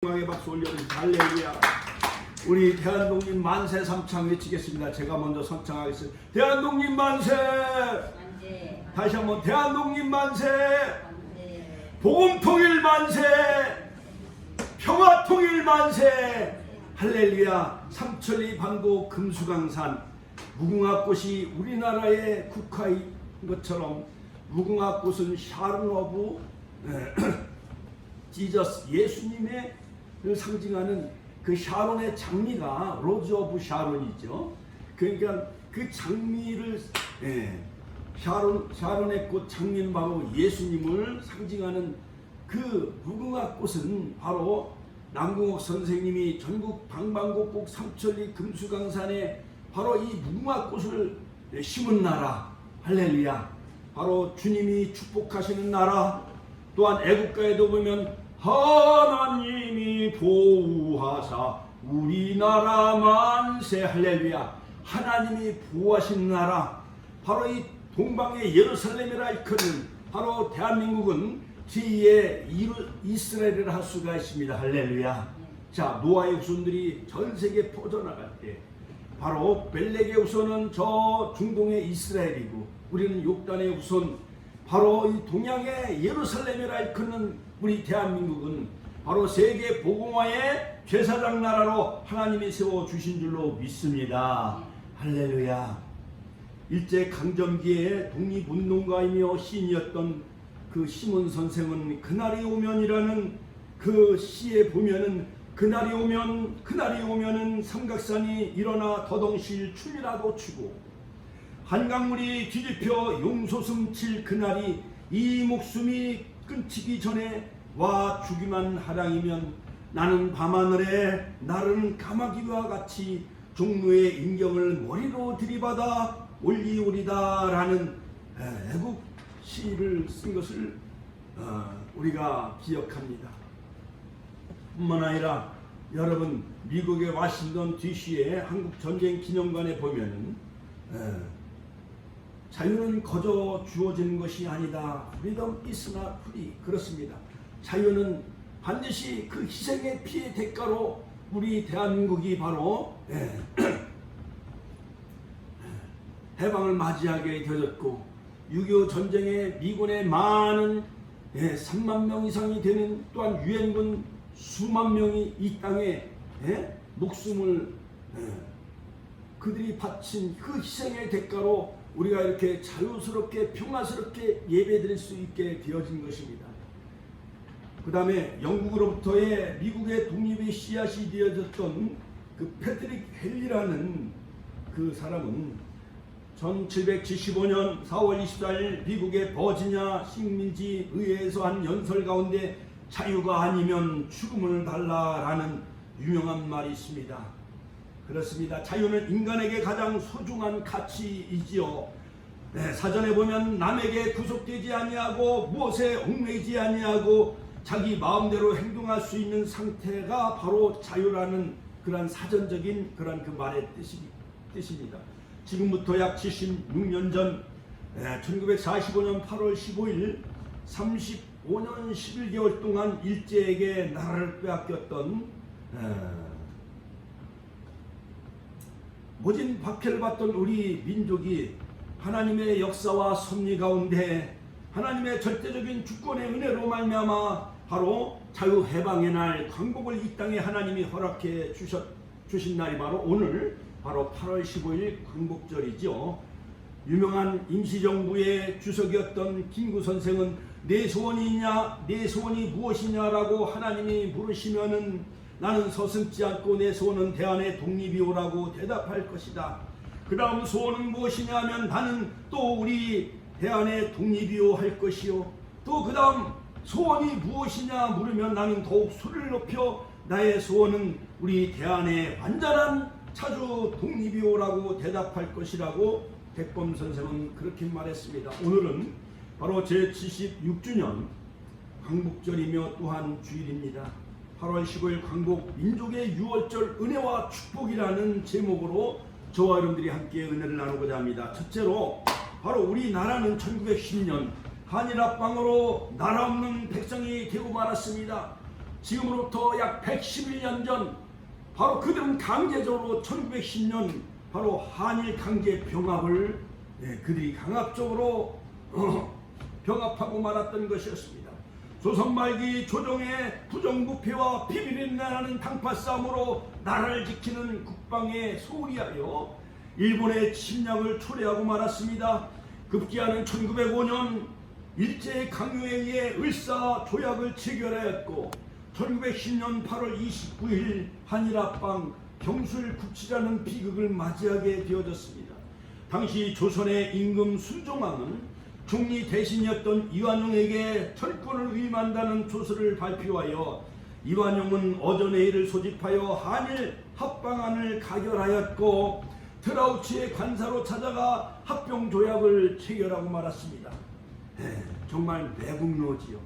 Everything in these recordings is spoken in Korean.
영광의 박수 올려주십시오. 할렐루야. 우리 대한독립 만세 삼창 외치겠습니다. 제가 먼저 선창하겠습니다. 대한독립 만세. 만세. 다시 한번 대한독립 만세. 만세. 복음통일 만세. 평화통일 만세. 할렐루야. 삼천리 반도 금수강산 무궁화꽃이 우리나라의 국화인 것처럼 무궁화꽃은 샤론 오브 지저스 예수님의 상징하는 그 샤론의 장미가 로즈 오브 샤론이죠. 그러니까 그 장미를 샤론의 꽃 장미는 바로 예수님을 상징하는 그 무궁화 꽃은 바로 남궁옥 선생님이 전국 방방곡곡 삼천리 금수강산에 바로 이 무궁화 꽃을 심은 나라. 할렐루야. 바로 주님이 축복하시는 나라. 또한 애국가에도 보면 하나님이 보호하사 우리나라 만세. 할렐루야. 하나님이 보호하신 나라, 바로 이 동방의 예루살렘이라 일컫는 바로 대한민국은 제2의 이스라엘을 할 수가 있습니다. 할렐루야. 자, 노아의 후손들이 전 세계에 퍼져나갈 때 바로 벨렉의 후손은 저 중동의 이스라엘이고 우리는 욕단의 후손 바로 이 동양의 예루살렘이라 일컫는 우리 대한민국은 바로 세계 복음화의 제사장 나라로 하나님이 세워주신 줄로 믿습니다. 할렐루야. 일제강점기에 독립운동가이며 시인이었던 그 시몬 선생은 그날이 오면이라는 그 시에 보면은 그날이 오면은 삼각산이 일어나 더덩실 춤이라도 추고 한강물이 뒤집혀 용솟음 칠 그날이 이 목숨이 끊기기 전에 와 주기만 하량이면 나는 밤하늘에 나르는 까마귀와 같이 종로의 인경을 머리로 들이받아 올리오리다 라는 애국 시를 쓴 것을 우리가 기억합니다. 뿐만 아니라 여러분 미국의 워싱턴 DC의 한국전쟁 기념관에 보면은 자유는 거저 주어지는 것이 아니다. Freedom is not free. 그렇습니다. 자유는 반드시 그 희생의 피의 대가로 우리 대한민국이 바로 해방을 맞이하게 되었고 6.25 전쟁에 미군의 많은 3만 명 이상이 되는 또한 유엔군 수만 명이 이 땅에 목숨을 그들이 바친 그 희생의 대가로 우리가 이렇게 자유스럽게 평화스럽게 예배드릴 수 있게 되어진 것입니다. 그 다음에 영국으로부터의 미국의 독립의 씨앗이 되어졌던 그 패트릭 헬리라는 그 사람은 1775년 4월 24일 미국의 버지니아 식민지 의회에서 한 연설 가운데 자유가 아니면 죽음을 달라라는 유명한 말이 있습니다. 그렇습니다. 자유는 인간에게 가장 소중한 가치이지요. 사전에 보면 남에게 구속되지 아니하고 무엇에 얽매이지 아니하고 자기 마음대로 행동할 수 있는 상태가 바로 자유라는 그런 사전적인 그런 그 말의 뜻입니다. 지금부터 약 76년 전 1945년 8월 15일 35년 11개월 동안 일제에게 나라를 빼앗겼던 모진 박해를 받던 우리 민족이 하나님의 역사와 섭리 가운데 하나님의 절대적인 주권의 은혜로 말미암아 바로 자유해방의 날 광복을 이 땅에 하나님이 허락해 주신 날이 바로 오늘 바로 8월 15일 광복절이죠. 유명한 임시정부의 주석이었던 김구 선생은 내 소원이냐 내 소원이 무엇이냐라고 하나님이 물으시면은 나는 서슴지 않고 내 소원은 대한의 독립이오라고 대답할 것이다. 그 다음 소원은 무엇이냐 하면 나는 또 우리 대한의 독립이오 할 것이요. 또 그 다음 소원이 무엇이냐 물으면 나는 더욱 소리를 높여 나의 소원은 우리 대한의 완전한 차주 독립이오라고 대답할 것이라고 백범 선생은 그렇게 말했습니다. 오늘은 바로 제76주년 광복절이며 또한 주일입니다. 8월 15일 광복 민족의 6월절 은혜와 축복이라는 제목으로 저와 여러분들이 함께 은혜를 나누고자 합니다. 첫째로 바로 우리나라는 1910년 한일 합방으로 나라 없는 백성이 되고 말았습니다. 지금으로부터 약 111년 전 바로 그들은 강제적으로 1910년 바로 한일 강제 병합을 그들이 강압적으로 병합하고 말았던 것이었습니다. 조선 말기 조정의 부정부패와 비밀이 나는 당파 싸움으로 나라를 지키는 국방에 소홀히하여 일본의 침략을 초래하고 말았습니다. 급기야는 1905년 일제 강요에 의해 을사조약을 체결하였고 1910년 8월 29일 한일합방 경술국치라는 비극을 맞이하게 되어졌습니다. 당시 조선의 임금 순종왕은 총리 대신이었던 이완용에게 철권을 위임한다는 조서를 발표하여 이완용은 어전회의를 소집하여 한일 합방안을 가결하였고 트라우치의 관사로 찾아가 합병조약을 체결하고 말았습니다. 정말 매국노지요.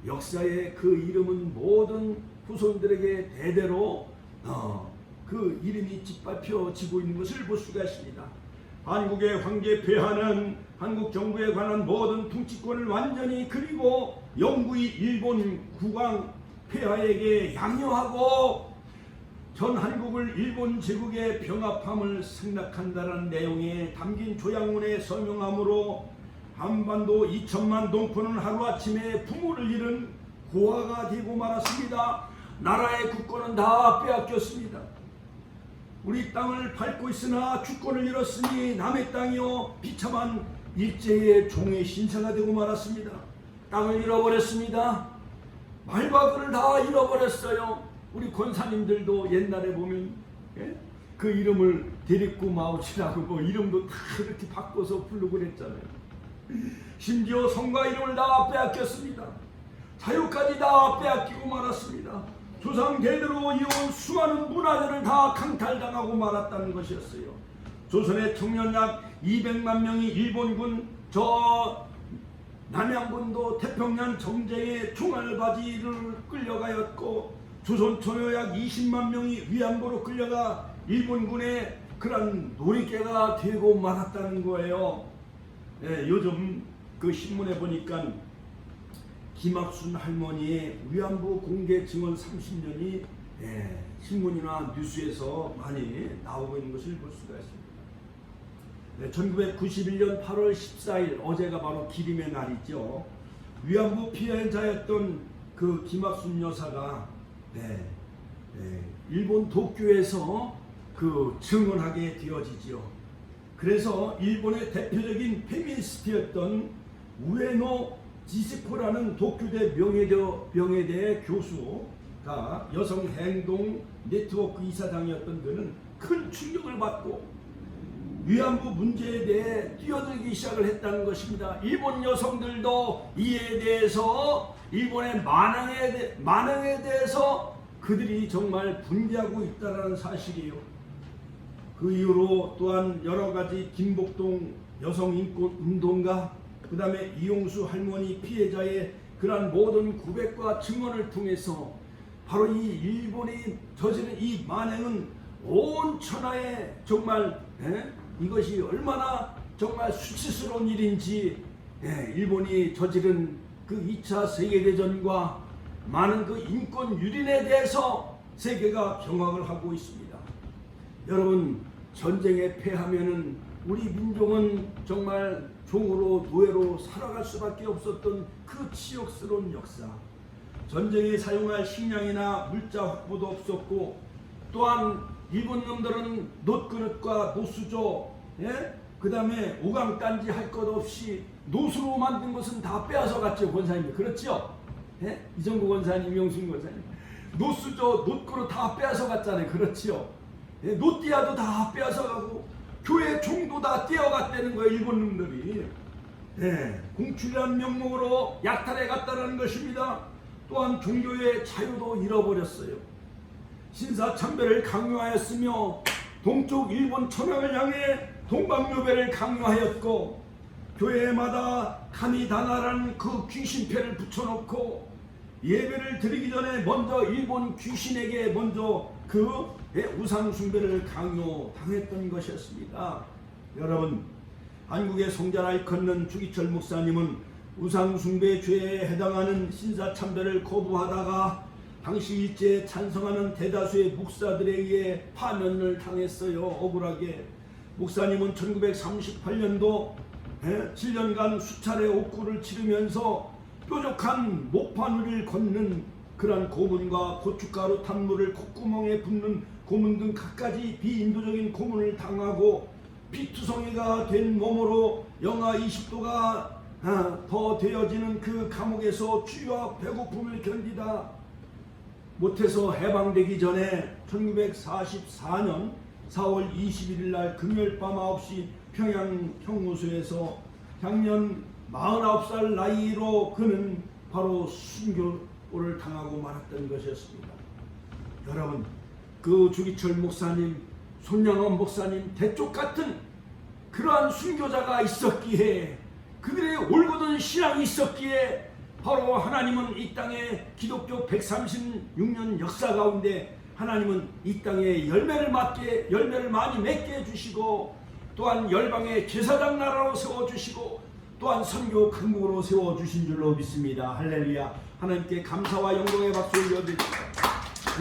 역사의 그 이름은 모든 후손들에게 대대로 그 이름이 짓밟혀지고 있는 것을 볼 수가 있습니다. 한국의 황제 폐하는 한국 정부에 관한 모든 통치권을 완전히 그리고 영구히 일본 국왕 폐하에게 양요하고 전 한국을 일본 제국의 병합함을 승낙한다는 내용에 담긴 조약문에 서명함으로 한반도 2천만 동포는 하루아침에 부모를 잃은 고아가 되고 말았습니다. 나라의 국권은 다 빼앗겼습니다. 우리 땅을 밟고 있으나 주권을 잃었으니 남의 땅이요 비참한 일제의 종의 신세가 되고 말았습니다. 땅을 잃어버렸습니다. 말과 글을 다 잃어버렸어요. 우리 권사님들도 옛날에 보면 그 이름을 데리고 마우치라고 뭐 이름도 다 이렇게 바꿔서 부르고 그랬잖아요. 심지어 성과 이름을 다 빼앗겼습니다. 자유까지 다 빼앗기고 말았습니다. 조상 대대로 이어온 수많은 문화재를 다 강탈당하고 말았다는 것이었어요. 조선의 청년 약 200만 명이 일본군 저 남양군도 태평양 정쟁의 종알바지를 끌려가였고 조선 초녀 약 20만 명이 위안부로 끌려가 일본군의 그런 놀이개가 되고 말았다는 거예요. 요즘 그 신문에 보니까 김학순 할머니의 위안부 공개 증언 30년이 신문이나 뉴스에서 많이 나오고 있는 것을 볼 수가 있습니다. 1991년 8월 14일 어제가 바로 기림의 날이죠. 위안부 피해자였던 그 김학순 여사가 일본 도쿄에서 그 증언하게 되어지죠. 그래서 일본의 대표적인 페미니스트였던 우에노 지스코라는 도쿄대 명예대 교수가 여성 행동 네트워크 이사장이었던 그는 큰 충격을 받고 위안부 문제에 대해 뛰어들기 시작을 했다는 것입니다. 일본 여성들도 이에 대해서 일본의 만행에 대해서 그들이 정말 분개하고 있다는 사실이에요. 그 이후로 또한 여러 가지 김복동 여성인권운동가 그 다음에 이용수 할머니 피해자의 그러한 모든 고백과 증언을 통해서 바로 이 일본이 저지른 이 만행은 온 천하에 정말 이것이 얼마나 정말 수치스러운 일인지 일본이 저지른 그 2차 세계대전과 많은 그 인권 유린에 대해서 세계가 경악을 하고 있습니다. 여러분 전쟁에 패하면은 우리 민족은 정말 종으로 노예로 살아갈 수밖에 없었던 그 치욕스러운 역사. 전쟁에 사용할 식량이나 물자 확보도 없었고 또한 일본 놈들은 놋그릇과 노수조 그 다음에 오강단지 할 것 없이 노수로 만든 것은 다 빼앗아 갔죠. 권사님 그렇죠? 이정구 권사님 이명순 권사님 노수조 놋그릇 다 빼앗아 갔잖아요. 그렇죠? 노띠아도 다 빼앗아 가고 교회 종도 다 떼어갔다는 거예요. 일본 놈들이 공출이라는 명목으로 약탈해 갔다는 것입니다. 또한 종교의 자유도 잃어버렸어요. 신사참배를 강요하였으며 동쪽 일본 천황을 향해 동방요배를 강요하였고 교회마다 카미다나라는 그 귀신패를 붙여놓고 예배를 드리기 전에 먼저 일본 귀신에게 먼저 그 우상숭배를 강요당했던 것이었습니다. 여러분 한국의 성자를 일컫는 주기철 목사님은 우상숭배 죄에 해당하는 신사참배를 거부하다가 당시 일제에 찬성하는 대다수의 목사들에 의해 파면을 당했어요. 억울하게. 목사님은 1938년도 7년간 수차례 옥구를 치르면서 뾰족한 목바늘을 걷는 그러한 고문과 고춧가루 탄물을 콧구멍에 붓는 고문 등 갖가지 비인도적인 고문을 당하고 피투성이가 된 몸으로 영하 20도가 더 되어지는 그 감옥에서 추위와 배고픔을 견디다 못해서 해방되기 전에 1944년 4월 21일 날 금요일 밤 9시 평양 형무소에서 향년 49살 나이로 그는 바로 순교를 당하고 말았던 것이었습니다. 여러분, 그 주기철 목사님, 손양원 목사님 대쪽 같은 그러한 순교자가 있었기에, 그들의 올곧은 신앙이 있었기에 바로 하나님은 이 땅에 기독교 136년 역사 가운데 하나님은 이 땅에 열매를 많이 맺게 해주시고, 또한 열방의 제사장 나라로 세워주시고, 또한 선교 강국으로 세워주신 줄로 믿습니다. 할렐루야. 하나님께 감사와 영광의 박수 올려드립니다.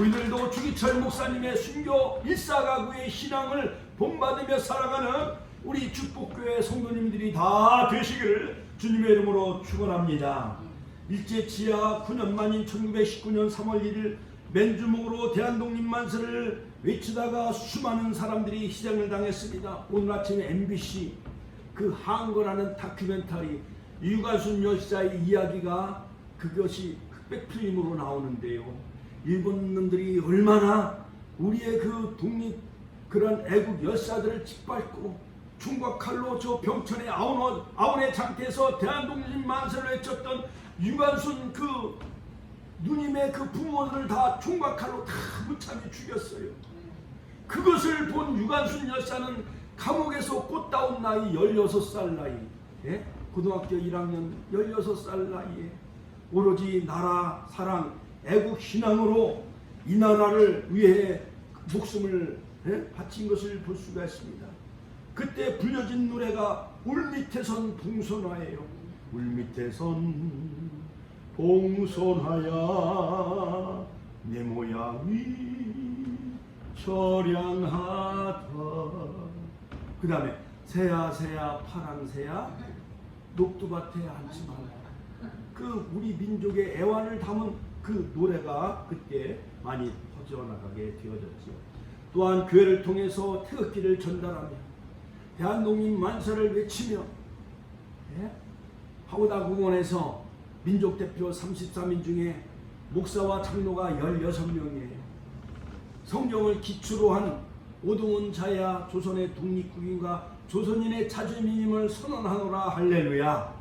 우리들도 주기철 목사님의 순교 일사가구의 신앙을 본받으며 살아가는 우리 축복교회 성도님들이 다 되시기를 주님의 이름으로 축원합니다. 일제 지하 9년 만인 1919년 3월 1일 맨주먹으로 대한독립만세를 외치다가 수많은 사람들이 희생을 당했습니다. 오늘 아침에 MBC 그 항거라는 다큐멘터리 유관순 열사의 이야기가 그것이 흑백필름으로 나오는데요. 일본 놈들이 얼마나 우리의 그 독립 그런 애국 열사들을 짓밟고 총과 칼로 저 병천의 아우네 장터에서 대한독립 만세를 외쳤던 유관순 그 누님의 그 부모들을 다 총과 칼로 다 무참히 죽였어요. 그것을 본 유관순 열사는 감옥에서 꽃다운 나이 16살 나이, 고등학교 1학년 16살 나이에 오로지 나라 사랑 애국 신앙으로 이 나라를 위해 목숨을 바친 것을 볼 수가 있습니다. 그때 불려진 노래가 울밑에선 봉선화예요. 울밑에선 봉선화야 내 모양이 처량하다. 그 다음에 새야 새야 파랑새야 녹두밭에 앉지 말라. 그 우리 민족의 애환을 담은 그 노래가 그때 많이 퍼져나가게 되어졌죠. 또한 교회를 통해서 태극기를 전달하며 대한독립 만세를 외치며 하우다 공원에서 민족대표 33인 중에 목사와 장로가 16명이에요. 성경을 기초로 한 오동훈 자야 조선의 독립국인과 조선인의 자주민임을 선언하노라. 할렐루야.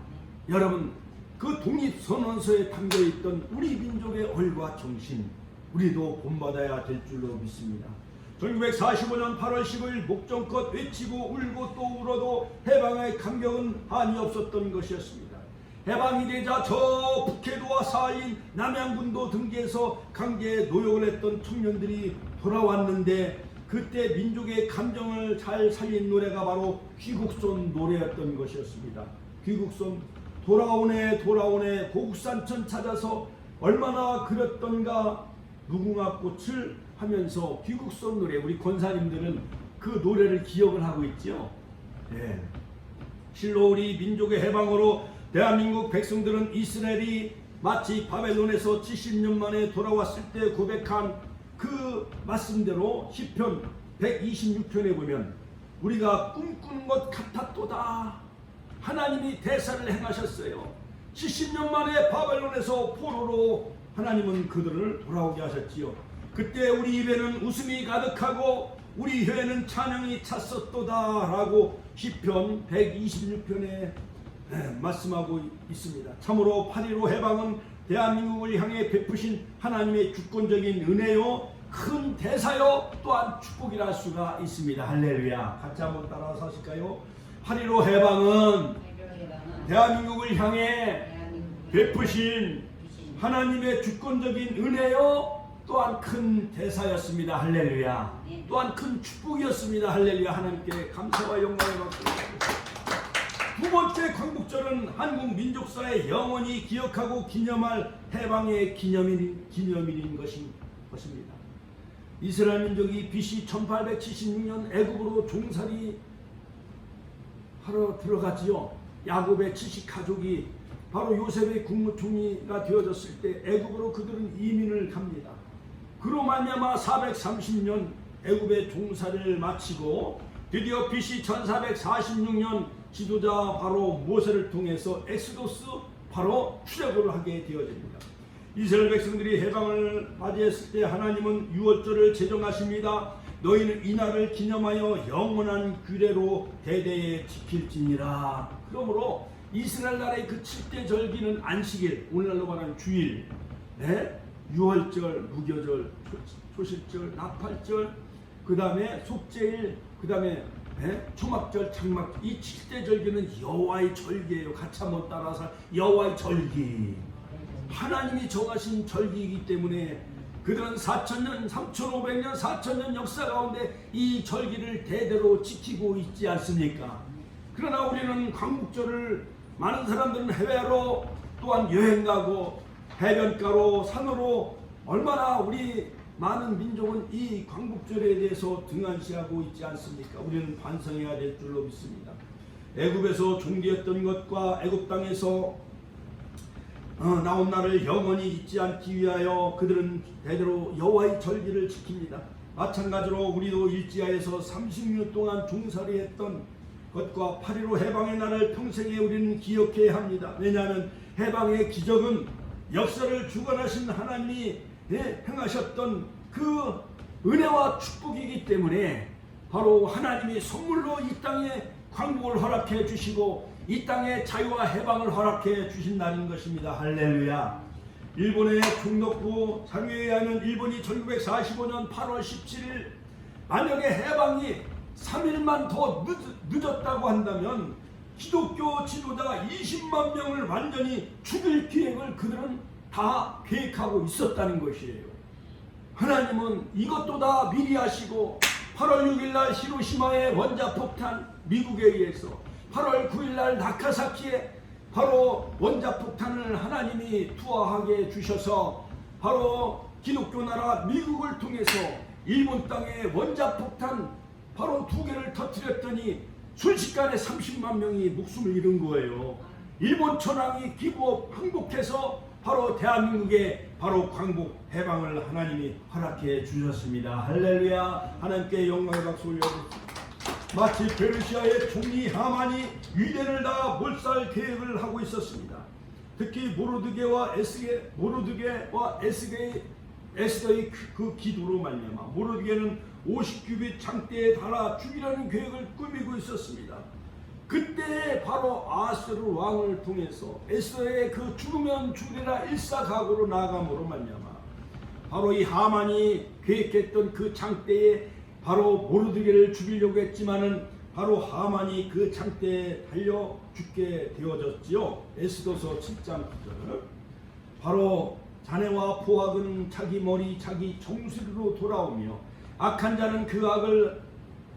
여러분, 그 독립선언서에 담겨있던 우리 민족의 얼과 정신, 우리도 본받아야 될 줄로 믿습니다. 1945년 8월 15일 목정껏 외치고 울고 또 울어도 해방의 감격은 한이 없었던 것이었습니다. 해방이 되자 저 북해도와 사인 남양군도 등지에서 강제에 노역을 했던 청년들이 돌아왔는데, 그때 민족의 감정을 잘 살린 노래가 바로 귀국선 노래였던 것이었습니다. 귀국선 돌아오네 돌아오네 고국산천 찾아서 얼마나 그렸던가 무궁화꽃을 하면서 귀국선 노래, 우리 권사님들은 그 노래를 기억을 하고 있죠. 실로 우리 민족의 해방으로 대한민국 백성들은 이스라엘이 마치 바벨론에서 70년 만에 돌아왔을 때 고백한 그 말씀대로 시편 126편에 보면 우리가 꿈꾸는 것 같았도다. 하나님이 대사를 행하셨어요. 70년 만에 바벨론에서 포로로 하나님은 그들을 돌아오게 하셨지요. 그때 우리 입에는 웃음이 가득하고 우리 혀에는 찬양이 찼었도다 라고 시편 126편에 말씀하고 있습니다. 참으로 8.15 해방은 대한민국을 향해 베푸신 하나님의 주권적인 은혜요, 큰 대사요, 또한 축복이라 할 수가 있습니다. 할렐루야. 같이 한번 따라서 하실까요? 8.15 해방은 대한민국을 향해 베푸신 하나님의 주권적인 은혜요, 또한 큰 대사였습니다. 할렐루야. 또한 큰 축복이었습니다. 할렐루야. 하나님께 감사와 영광을 받고 두 번째 광복절은 한국 민족사에 영원히 기억하고 기념할 해방의 기념일인 것입니다. 이스라엘 민족이 BC 1876년 애굽으로 종살이 하러 들어갔지요. 야곱의 70가족이 바로 요셉의 국무총리가 되어졌을 때 애굽으로 그들은 이민을 갑니다. 그로 말미암아 430년 애굽의 종살이를 마치고 드디어 BC 1446년 지도자 바로 모세를 통해서 엑소더스 바로 출애굽을 하게 되어집니다. 이스라엘 백성들이 해방을 맞이했을 때 하나님은 유월절을 제정하십니다. 너희는 이날을 기념하여 영원한 규례로 대대에 지킬지니라. 그러므로 이스라엘 나라의 그 7대 절기는 안식일, 오늘날로 말하는 주일, 유월절, 무교절, 초실절, 나팔절, 그 다음에 속죄일, 그 다음에 초막절, 장막, 이 7대 절기는 여호와의 절기예요. 같이 한번 따라서 여호와의 절기, 하나님이 정하신 절기이기 때문에 그들은 4,000년, 3,500년, 4,000년 역사 가운데 이 절기를 대대로 지키고 있지 않습니까? 그러나 우리는 광복절을 많은 사람들은 해외로 또한 여행 가고 해변가로 산으로 얼마나 우리 많은 민족은 이 광복절에 대해서 등한시하고 있지 않습니까? 우리는 반성해야 될 줄로 믿습니다. 애굽에서 종되었던 것과 애굽 땅에서 나온 날을 영원히 잊지 않기 위하여 그들은 대대로 여호와의 절기를 지킵니다. 마찬가지로 우리도 일지하에서 30년 동안 종살이했던 것과 8.15 해방의 날을 평생에 우리는 기억해야 합니다. 왜냐하면 해방의 기적은 역사를 주관하신 하나님이 행하셨던 그 은혜와 축복이기 때문에 바로 하나님이 선물로 이 땅에 광복을 허락해 주시고 이 땅에 자유와 해방을 허락해 주신 날인 것입니다. 할렐루야. 일본의 총독부 자료에 의하면 일본이 1945년 8월 17일 만약에 해방이 3일만 더 늦었다고 한다면 기독교 지도자 20만 명을 완전히 죽일 계획을 그들은 다 계획하고 있었다는 것이에요. 하나님은 이것도 다 미리 하시고 8월 6일날 히로시마의 원자폭탄 미국에 의해서 8월 9일날 나카사키에 바로 원자폭탄을 하나님이 투하하게 주셔서 바로 기독교 나라 미국을 통해서 일본 땅에 원자폭탄 바로 2개를 터뜨렸더니 순식간에 30만 명이 목숨을 잃은 거예요. 일본 천황이 기부업 항복해서 바로 대한민국에 바로 광복 해방을 하나님이 허락해 주셨습니다. 할렐루야. 하나님께 영광의 박수 올려드립니다. 마치 페르시아의 총리 하만이 유대를 다 몰살 계획을 하고 있었습니다. 특히 모르드게와 에스더의 그 기도로 말미암아 모르드게는 50규빗 장대에 달아 죽이라는 계획을 꾸미고 있었습니다. 그때 바로 아수르 왕을 통해서 에스더의 그 죽으면 죽으리라 일사각오로 나아감으로 말미암아 바로 이 하만이 계획했던 그 장대에 바로 모르드게를 죽이려고 했지만은 바로 하만이 그 장대에 달려 죽게 되어졌지요. 에스더서 7장 9절. 바로 자네와 포악은 자기 머리 자기 정수리로 돌아오며 악한 자는 그 악을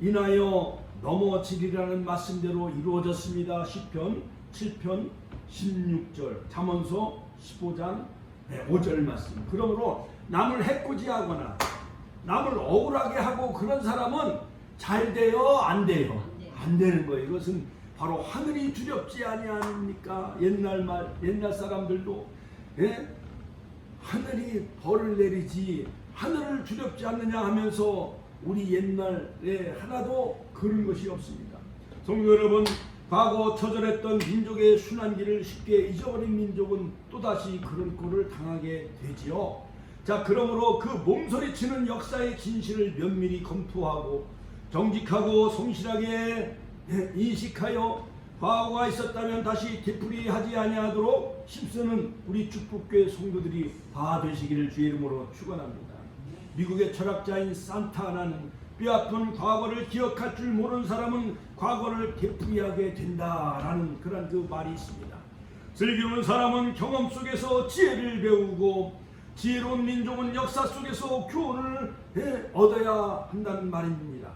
인하여 넘어지리라는 말씀대로 이루어졌습니다. 시편 7편 16절, 잠언서 15장 5절 말씀. 그러므로 남을 해코지하거나 남을 억울하게 하고 그런 사람은 잘 돼요? 안 돼요? 안 되는 거예요. 이것은 바로 하늘이 두렵지 아니하니까. 옛날 사람들도 하늘이 벌을 내리지 하늘을 두렵지 않느냐 하면서 우리 옛날에 하나도 그런 것이 없습니다. 성도 여러분, 과거 처절했던 민족의 순환기를 쉽게 잊어버린 민족은 또다시 그런 꼴을 당하게 되지요. 자, 그러므로 그 몸소리치는 역사의 진실을 면밀히 검토하고 정직하고 성실하게 인식하여 과거가 있었다면 다시 되풀이하지 아니하도록 힘쓰는 우리 축복교회 성도들이 다 되시기를 주의 이름으로 축원합니다. 미국의 철학자인 산타나는 뼈아픈 과거를 기억할 줄 모르는 사람은 과거를 되풀이하게 된다라는 그런 그 말이 있습니다. 슬기로운 사람은 경험 속에서 지혜를 배우고 지혜로운 민족은 역사 속에서 교훈을 얻어야 한다는 말입니다.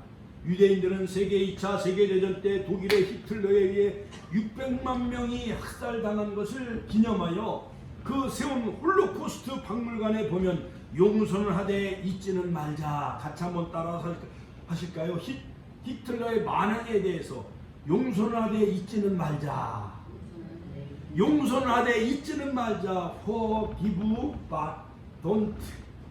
유대인들은 세계 2차 세계대전 때 독일의 히틀러에 의해 600만 명이 학살당한 것을 기념하여 그 세운 홀로코스트 박물관에 보면 용서는 하되 잊지는 말자. 같이 한번 따라서 하실까요? 히틀러의 만행에 대해서 용서는 하되 잊지는 말자. 용서는 하되 잊지는 말자. Forgive but don't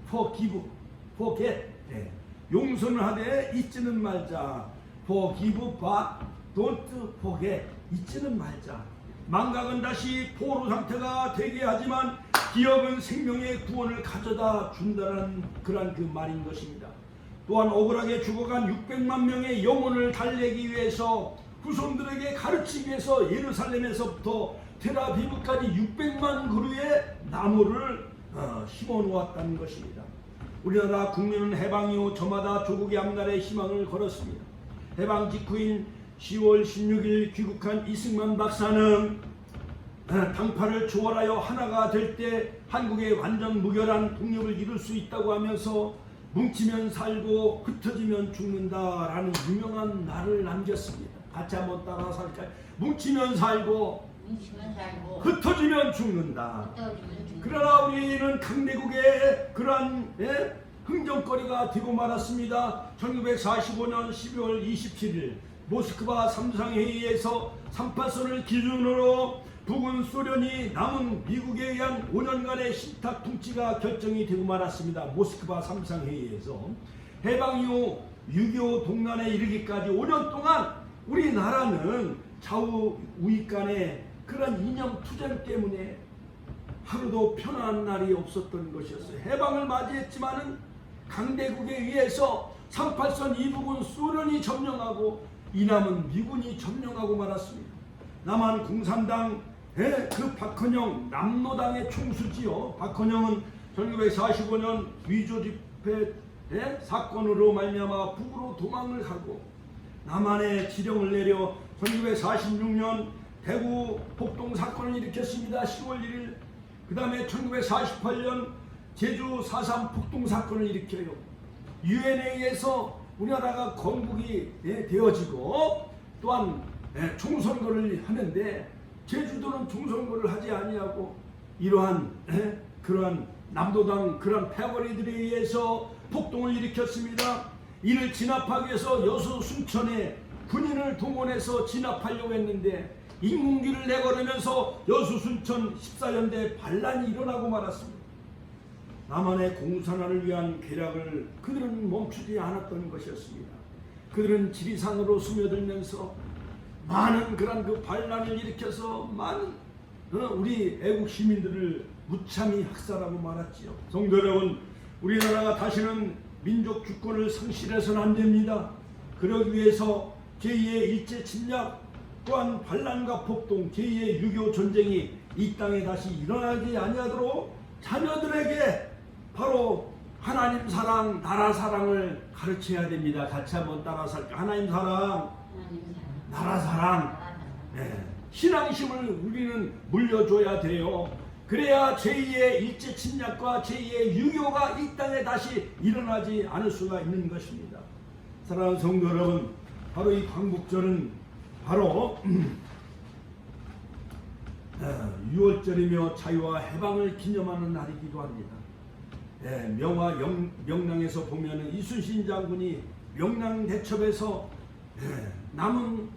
forget. 네. 용서는 하되 잊지는 말자. Forgive but don't forget. 잊지는 말자. 망각은 다시 포로 상태가 되게 하지만 기억은 생명의 구원을 가져다 준다는 그런 그 말인 것입니다. 또한 억울하게 죽어간 600만 명의 영혼을 달래기 위해서 후손들에게 가르치기 위해서 예루살렘에서부터 텔아비브까지 600만 그루의 나무를 심어 놓았다는 것입니다. 우리나라 국민은 해방 이후 저마다 조국의 앞날에 희망을 걸었습니다. 해방 직후인 10월 16일 귀국한 이승만 박사는 당파를 초월하여 하나가 될 때 한국의 완전 무결한 독립을 이룰 수 있다고 하면서 뭉치면 살고 흩어지면 죽는다라는 유명한 날을 남겼습니다. 같이 한번 따라서 할까요? 뭉치면 살고 흩어지면 죽는다. 그러나 우리는 강대국의 그러한 흥정거리가 되고 말았습니다. 1945년 12월 27일 모스크바 삼상회의에서 38선을 기준으로 북은 소련이 남은 미국에 의한 5년간의 신탁 통치가 결정이 되고 말았습니다. 모스크바 삼상회의에서 해방 이후 6.25 동란에 이르기까지 5년 동안 우리나라는 좌우 우익 간의 그런 이념 투쟁 때문에 하루도 편안한 날이 없었던 것이었어요. 해방을 맞이했지만은 강대국에 의해서 38선 이북은 소련이 점령하고 이남은 미군이 점령하고 말았습니다. 남한 공산당 그 박헌영 남로당의 총수지요. 박헌영은 1945년 위조 집회 사건으로 말미암아 북으로 도망을 가고 남한에 지령을 내려 1946년 대구 폭동 사건을 일으켰습니다. 10월 1일. 그 다음에 1948년 제주 4.3 폭동 사건을 일으켜요. 유엔에 의해서 우리나라가 건국이 되어지고 또한 총선거를 하는데 제주도는 총선거를 하지 아니하고 이러한 그러한 남도당 그러한 패거리들에 의해서 폭동을 일으켰습니다. 이를 진압하기 위해서 여수 순천에 군인을 동원해서 진압하려고 했는데 인공기를 내걸으면서 여수 순천 14연대 반란이 일어나고 말았습니다. 남한의 공산화를 위한 괴략을 그들은 멈추지 않았던 것이었습니다. 그들은 지리산으로 스며들면서 많은 그런 그 반란을 일으켜서 많은 우리 애국 시민들을 무참히 학살하고 말았지요. 성도 여러분, 우리나라가 다시는 민족 주권을 상실해서는 안 됩니다. 그러기 위해서 제2의 일제 침략 또한 반란과 폭동 제2의 6.25 전쟁이 이 땅에 다시 일어나지 아니하도록 자녀들에게 바로 하나님 사랑, 나라 사랑을 가르쳐야 됩니다. 같이 한번 따라서 할까요? 하나님 사랑, 나라 사랑, 신앙심을 우리는 물려줘야 돼요. 그래야 제2의 일제 침략과 제2의 6.25가 이 땅에 다시 일어나지 않을 수가 있는 것입니다. 사랑하는 성도 여러분, 바로 이 광복절은 바로 6월절이며 자유와 해방을 기념하는 날이기도 합니다. 명화 명랑에서 보면은 이순신 장군이 명랑 대첩에서 남은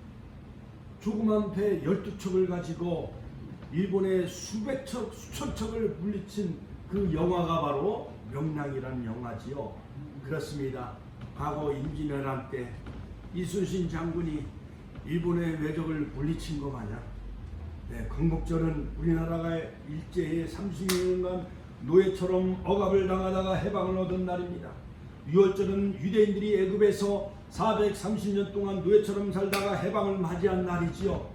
조그만 배 12척을 가지고 일본의 수백 척, 수천 척을 물리친 그 영화가 바로 명랑이라는 영화지요. 그렇습니다. 과거 임진왜란 때 이순신 장군이 일본의 외적을 물리친 것 마냥 광복절은 우리나라가 일제의 30년간 노예처럼 억압을 당하다가 해방을 얻은 날입니다. 6월절은 유대인들이 애굽에서 430년 동안 노예처럼 살다가 해방을 맞이한 날이지요.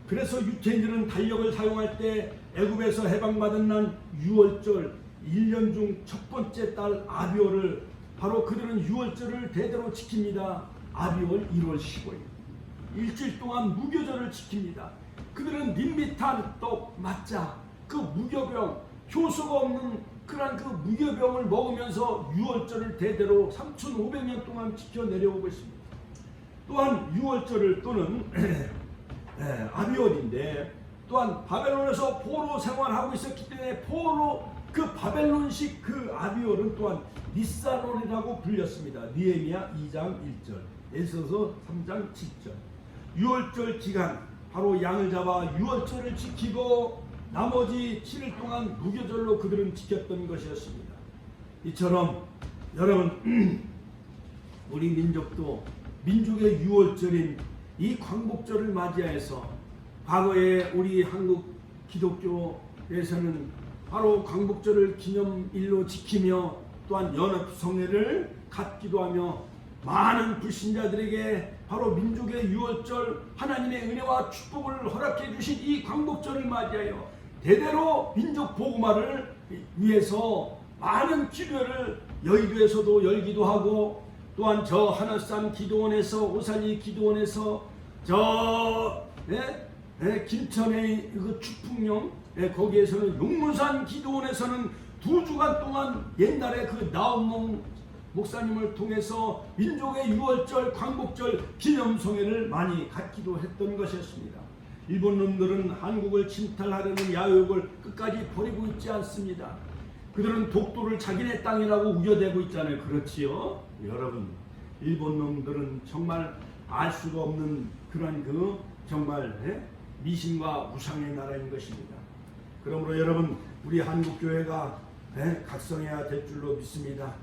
그래서 유태인들은 달력을 사용할 때 애굽에서 해방받은 날 6월절 1년 중 첫 번째 달 아비월을 바로 그들은 6월절을 대대로 지킵니다. 아비월 1월 15일 일주일 동안 무교절을 지킵니다. 그들은 밋밋한 떡, 맞자, 그 무교병, 효소가 없는 그런 그 무교병을 먹으면서 6월절을 대대로 3,500년 동안 지켜 내려오고 있습니다. 또한 유월절을 또는 아비월인데 또한 바벨론에서 포로 생활하고 있었기 때문에 포로 그 바벨론식 그 아비월은 또한 니사론이라고 불렸습니다. 느헤미야 2장 1절, 에스더서 3장 7절. 유월절 기간 바로 양을 잡아 유월절을 지키고 나머지 7일 동안 무교절로 그들은 지켰던 것이었습니다. 이처럼 여러분 우리 민족도 민족의 유월절인 이 광복절을 맞이해서 과거에 우리 한국 기독교에서는 바로 광복절을 기념일로 지키며 또한 연합성회를 갖기도 하며 많은 불신자들에게 바로 민족의 유월절 하나님의 은혜와 축복을 허락해 주신 이 광복절을 맞이하여 대대로 민족 복음화를 위해서 많은 기도회를 여의도에서도 열기도 하고 또한 저 하늘산 기도원에서 오산리 기도원에서 저 김천의 그 축풍령 거기에서는 용문산 기도원에서는 2주간 동안 옛날에 그 나온몽 목사님을 통해서 민족의 유월절 광복절 기념성회를 많이 갖기도 했던 것이었습니다. 일본 놈들은 한국을 침탈하려는 야욕을 끝까지 버리고 있지 않습니다. 그들은 독도를 자기네 땅이라고 우겨대고 있잖아요. 그렇지요? 여러분, 일본 놈들은 정말 알 수가 없는 그런 그 정말 미신과 우상의 나라인 것입니다. 그러므로 여러분 우리 한국교회가 각성해야 될 줄로 믿습니다.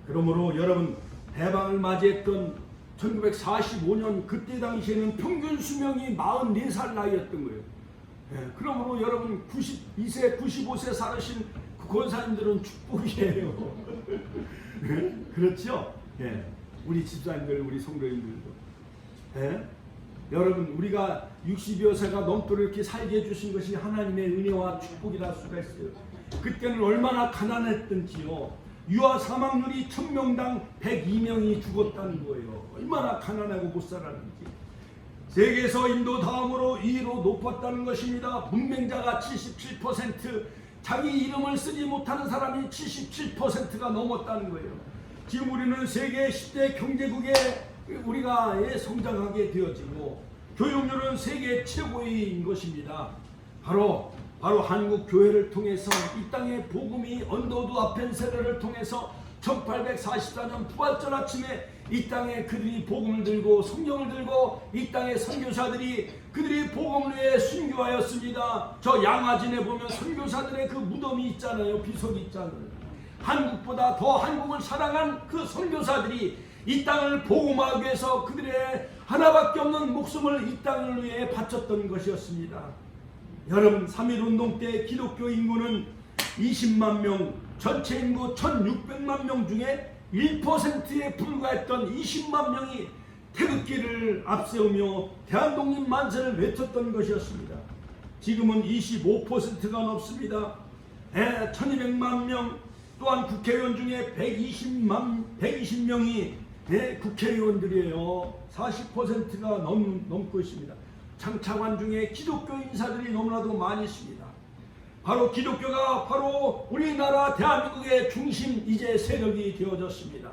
그러므로 여러분 해방을 맞이했던 1945년 그때 당시에는 평균 수명이 44살 나이였던 거예요. 그러므로 여러분 92세, 95세 살으신 그 권사님들은 축복이에요. 그렇죠? 우리 집사님들, 우리 성도님들도. 여러분 우리가 60여 세가 넘도록 이렇게 살게 해주신 것이 하나님의 은혜와 축복이라 할 수가 있어요. 그때는 얼마나 가난했던지요. 유아 사망률이 1000명당 102명이 죽었다는 거예요. 얼마나 가난하고 못 살았는지. 세계에서 인도 다음으로 2위로 높았다는 것입니다. 문맹자가 77%, 자기 이름을 쓰지 못하는 사람이 77%가 넘었다는 거예요. 지금 우리는 세계 10대 경제국에 우리가 성장하게 되어지고 교육률은 세계 최고인 것입니다. 바로 한국 교회를 통해서 이 땅의 복음이 언더우드 아펜세르를 통해서 1844년 부활절 아침에 이 땅에 그들이 복음을 들고 성경을 들고 이 땅의 선교사들이 그들이 복음을 위해 순교하였습니다. 저 양화진에 보면 선교사들의 그 무덤이 있잖아요. 비석이 있잖아요. 한국보다 더 한국을 사랑한 그 선교사들이 이 땅을 복음하기 위해서 그들의 하나밖에 없는 목숨을 이 땅을 위해 바쳤던 것이었습니다. 여러분 3.1운동 때 기독교 인구는 20만 명, 전체 인구 1600만 명 중에 1%에 불과했던 20만 명이 태극기를 앞세우며 대한독립 만세를 외쳤던 것이었습니다. 지금은 25%가 넘습니다. 1200만 명, 또한 국회의원 중에 120명이 국회의원들이에요. 40%가 넘고 있습니다. 장차관 중에 기독교 인사들이 너무나도 많이 있습니다. 바로 기독교가 바로 우리나라 대한민국의 중심 이제 세력이 되어졌습니다.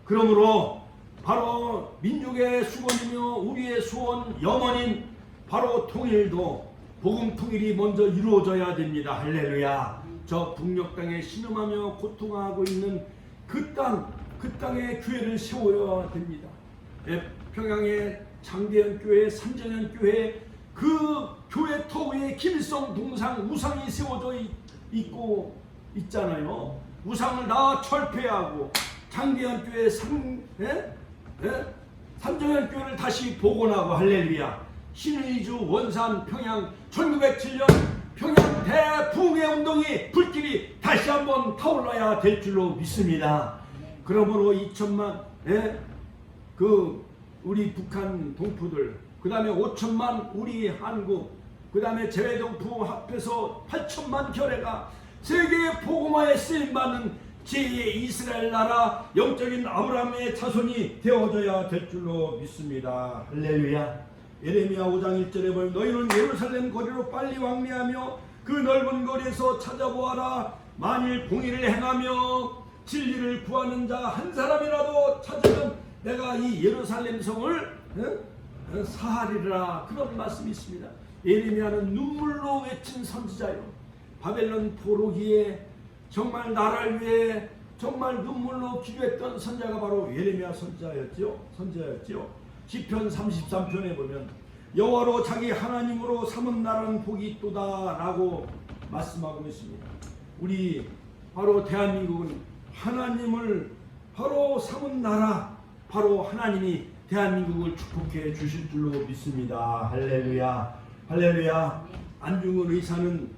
그러므로 바로 민족의 수건이며 우리의 소원 염원인 바로 통일도 복음 통일이 먼저 이루어져야 됩니다. 할렐루야. 저 북녘 땅에 신음하며 고통하고 있는 그 땅에 교회를 세워야 됩니다. 평양의 장대현 교회, 삼정현 교회 그 교회 터 위에 김일성 동상 우상이 세워져 있고 있잖아요. 우상을 다 철폐하고 장대현 교회 삼정현 교회를 다시 복원하고 할렐루야. 신의주 원산 평양 1907년 평양 대붕해 운동이 불길이 다시 한번 타올라야 될 줄로 믿습니다. 그러므로 2천만 우리 북한 동포들, 그 다음에 5천만 우리 한국, 그 다음에 재외동포 합해서 8천만 결례가 세계의 복음화에 쓰임받는 제2의 이스라엘 나라 영적인 아브라함의 자손이 되어져야 될 줄로 믿습니다. 할렐루야. 예레미야 5장 1절에 보면 너희는 예루살렘 거리로 빨리 왕래하며 그 넓은 거리에서 찾아보아라. 만일 공의를 행하며 진리를 구하는 자 한 사람이라도 찾으면 내가 이 예루살렘 성을 사하리라, 그런 말씀이 있습니다. 예레미야는 눈물로 외친 선지자요, 바벨론 포로기에 정말 나라를 위해 정말 눈물로 기도했던 선지자가 바로 예레미야 선지자였지요. 시편 33편에 보면 여호와로 자기 하나님으로 삼은 나라는 복이 있도다라고 말씀하고 있습니다. 우리 바로 대한민국은 하나님을 바로 삼은 나라, 바로 하나님이 대한민국을 축복해 주실 줄로 믿습니다. 할렐루야, 할렐루야. 안중근 의사는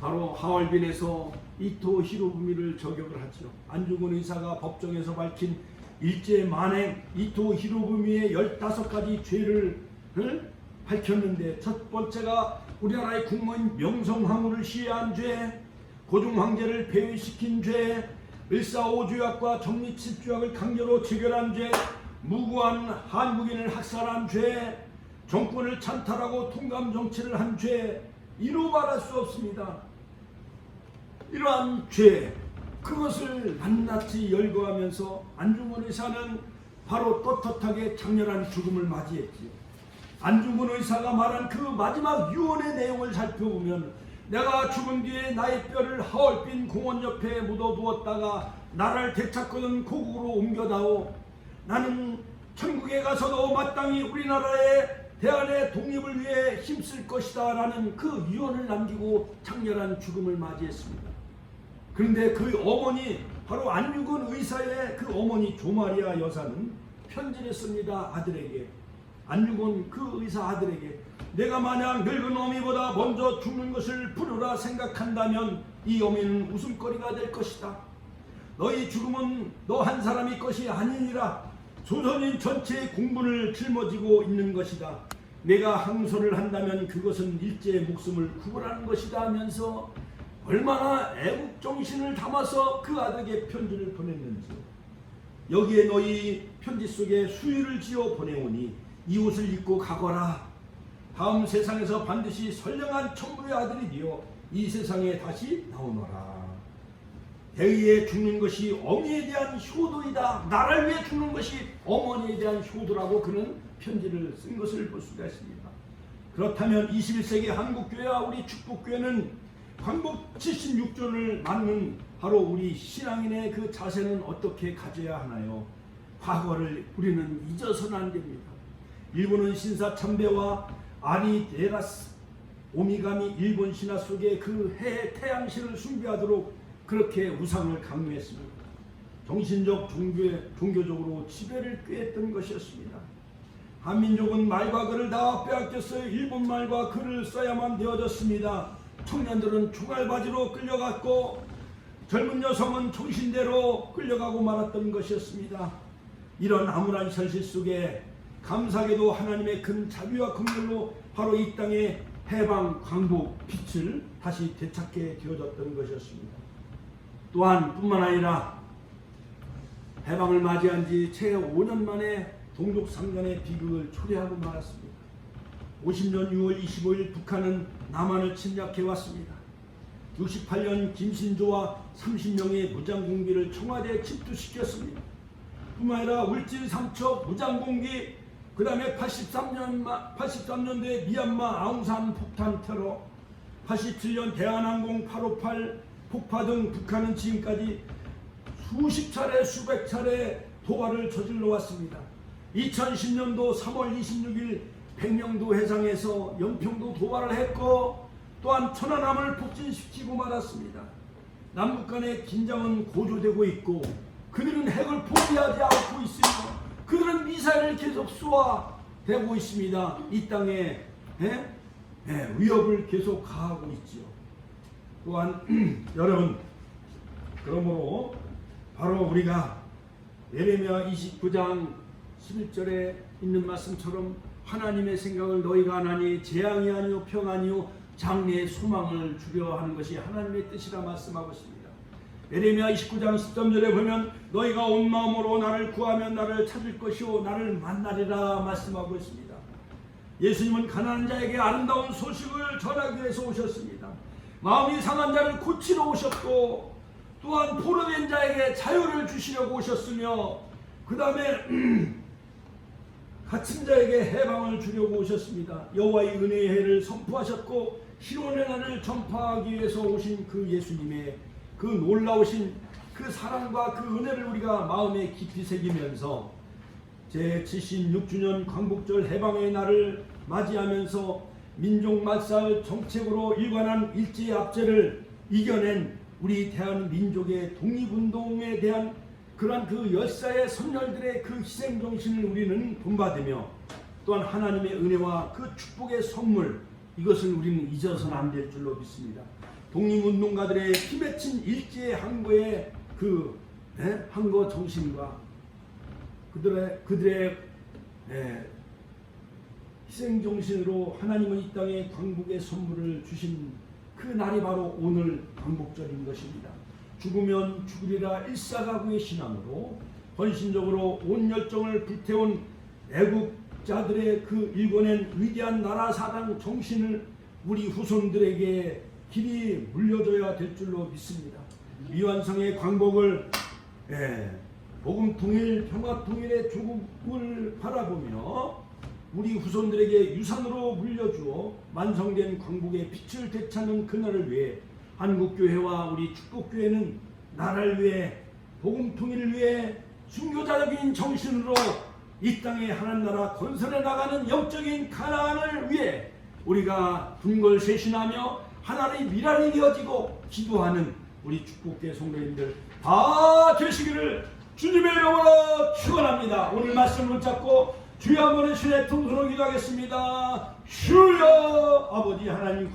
바로 하얼빈에서 이토 히로부미를 저격을 하죠. 안중근 의사가 법정에서 밝힌 일제 만행 이토 히로부미의 15가지 죄를 밝혔는데, 첫 번째가 우리나라의 국무인 명성황후를 시해한 죄, 고종황제를 폐위시킨 죄, 일사오조약과 정리칠조약을 강제로 체결한 죄, 무고한 한국인을 학살한 죄, 정권을 찬탈하고 통감 정치를 한 죄, 이루 말할 수 없습니다. 이러한 죄, 그것을 낱낱이 열거하면서 안중근 의사는 바로 떳떳하게 장렬한 죽음을 맞이했지요. 안중근 의사가 말한 그 마지막 유언의 내용을 살펴보면, 내가 죽은 뒤에 나의 뼈를 하얼빈 공원 옆에 묻어두었다가 나라를 되찾고는 고국으로 옮겨다오. 나는 천국에 가서도 마땅히 우리나라의 대한의 독립을 위해 힘쓸 것이다 라는 그 유언을 남기고 장렬한 죽음을 맞이했습니다. 그런데 그 어머니, 바로 안중근 의사의 그 어머니 조마리아 여사는 편지를 씁니다. 아들에게, 안중근 그 의사 아들에게, 내가 만약 늙은 어미보다 먼저 죽는 것을 부르라 생각한다면 이 어미는 웃음거리가 될 것이다. 너희 죽음은 너 한 사람의 것이 아니니라. 조선인 전체의 공분을 짊어지고 있는 것이다. 내가 항소를 한다면 그것은 일제의 목숨을 구걸하는 것이다 하면서 얼마나 애국정신을 담아서 그 아들에게 편지를 보냈는지. 여기에 너희 편지 속에 수의를 지어 보내오니 이 옷을 입고 가거라. 다음 세상에서 반드시 선량한 천부의 아들이 되어 이 세상에 다시 나오너라. 대의에 죽는 것이 어미에 대한 효도이다. 나라를 위해 죽는 것이 어머니에 대한 효도라고 그는 편지를 쓴 것을 볼 수가 있습니다. 그렇다면 21세기 한국교회와 우리 축복교회는 광복 76조를 맞는 바로 우리 신앙인의 그 자세는 어떻게 가져야 하나요? 과거를 우리는 잊어서는 안 됩니다. 일본은 신사참배와 아리데라스 오미가미 일본 신화 속에 그 해 태양신을 숭배하도록 그렇게 우상을 강요했습니다. 정신적 종교적으로 지배를 꾀했던 것이었습니다. 한민족은 말과 글을 다 빼앗겼어요. 일본 말과 글을 써야만 되어졌습니다. 청년들은 총알바지로 끌려갔고 젊은 여성은 종신대로 끌려가고 말았던 것이었습니다. 이런 암울한 현실 속에 감사하게도 하나님의 큰 자비와 긍휼로 바로 이 땅의 해방, 광복, 빛을 다시 되찾게 되어졌던 것이었습니다. 또한 뿐만 아니라 해방을 맞이한 지 채 5년 만에 동족상간의 비극을 초래하고 말았습니다. 50년 6월 25일 북한은 남한을 침략해왔습니다. 68년 김신조와 30명의 무장공비를 청와대에 집두시켰습니다. 뿐만 아니라 울진 삼척 무장공비, 그 다음에 83년도에 미얀마 아웅산 폭탄 테러, 87년 대한항공 858 폭파 등 북한은 지금까지 수십 차례 수백 차례 도발을 저질러 왔습니다. 2010년도 3월 26일 백령도 해상에서 연평도 도발을 했고, 또한 천안함을 폭진시키고 말았습니다. 남북 간의 긴장은 고조되고 있고 그들은 핵을 포기하지 않고 있으며 그들은 미사일을 계속 쏘아대고 있습니다. 이 땅에 위협을 계속 가하고 있죠. 또한 여러분, 그러므로 바로 우리가 예레미야 29장 11절에 있는 말씀처럼 하나님의 생각을 너희가 하나니 재앙이 아니요 평안이요 장래의 소망을 주려 하는 것이 하나님의 뜻이라 말씀하고 있습니다. 예레미야 29장 13절에 보면 너희가 온 마음으로 나를 구하면 나를 찾을 것이요 나를 만나리라 말씀하고 있습니다. 예수님은 가난한 자에게 아름다운 소식을 전하기 위해서 오셨습니다. 마음이 상한 자를 고치러 오셨고, 또한 포로된 자에게 자유를 주시려고 오셨으며, 그 다음에 갇힌 자에게 해방을 주려고 오셨습니다. 여호와의 은혜의 해를 선포하셨고 희론의 날을 전파하기 위해서 오신 그 예수님의 그 놀라우신 그 사랑과 그 은혜를 우리가 마음에 깊이 새기면서 제76주년 광복절 해방의 날을 맞이하면서 민족 말살 정책으로 일관한 일제의 압제를 이겨낸 우리 대한민족의 독립운동에 대한 그러한 그 열사의 선열들의 그 희생정신을 우리는 본받으며 또한 하나님의 은혜와 그 축복의 선물, 이것을 우리는 잊어서는 안 될 줄로 믿습니다. 독립운동가들의 피맺힌 일제의 항거의 그 항거 정신과 그들의 희생 정신으로 하나님은 이 땅에 광복의 선물을 주신 그 날이 바로 오늘 광복절인 것입니다. 죽으면 죽으리라 일사가구의 신앙으로 헌신적으로 온 열정을 불태운 애국자들의 그 일궈낸 위대한 나라 사랑 정신을 우리 후손들에게 길이 물려줘야 될 줄로 믿습니다. 미완성의 광복을 복음 통일, 평화 통일의 조국을 바라보며 우리 후손들에게 유산으로 물려주어 완성된 광복의 빛을 되찾는 그날을 위해 한국교회와 우리 축복교회는 나라를 위해 복음 통일을 위해 순교자적인 정신으로 이 땅에 하나님 나라 건설해 나가는 영적인 가나안을 위해 우리가 분걸쇄신하며 하나님의 미랄이 되어지고 기도하는 우리 축복교회 성도님들 다 되시기를 주님의 이름으로 축원합니다. 오늘 말씀을 붙잡고 주여 한번 신의 통성으로 기도하겠습니다. 주여 아버지 하나님